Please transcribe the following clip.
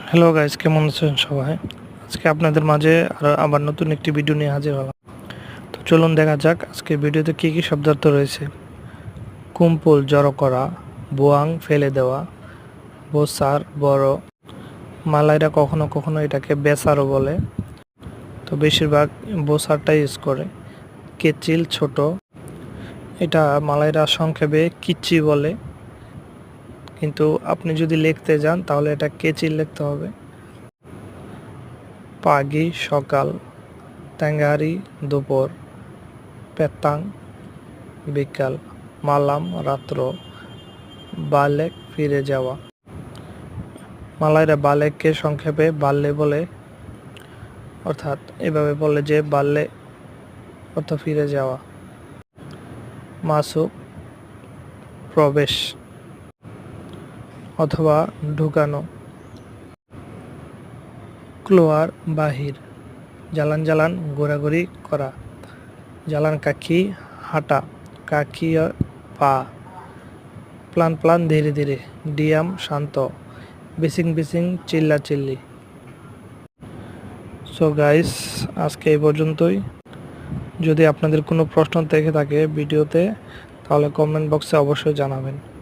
Hello guys, কেমন আছেন সবাই? আজকে আপনাদের মাঝে আবার নতুন একটি ভিডিও নিয়ে হাজির হলাম। তো চলুন দেখা যাক আজকে ভিডিওতে কি কি শব্দার্থ রয়েছে। কুম্পল জড়ো করা, বোয়াং ফেলে দেওয়া, বোসার বড়, মালাইরা কখনো কখনো এটাকে বেসারও বলে, তো বেশিরভাগ বোসারটাই ইউজ করে। কেচিল ছোট, এটা মালাইরা সংক্ষেপে কিচ্চি বলে, কিন্তু আপনি যদি লিখতে যান তাহলে এটা কেচিল লিখতে হবে। পাগি সকাল, ট্যাঙ্গারি দুপুর, পেতাং বিকাল, মালাম রাত্র, বালেক ফিরে যাওয়া। মালাইরা বালেককে সংক্ষেপে বাল্লে বলে, অর্থাৎ এভাবে বলে যে বাল্লে অর্থ ফিরে যাওয়া। মাসুক প্রবেশ অথবা ঢুকানো। ক্লোয়ার বাহির, জালান জালান ঘোরাঘুরি করা। জালান কাকি হাঁটা, কাকি পা। প্লান প্লান ধীরে ধীরে, ডিয়াম শান্ত, বিসিং বিসিং চিল্লা চিল্লি। সো গাইস, আজকে এই পর্যন্তই। যদি আপনাদের কোনো প্রশ্ন থেকে থাকে ভিডিওতে, তাহলে কমেন্ট বক্সে অবশ্যই জানাবেন।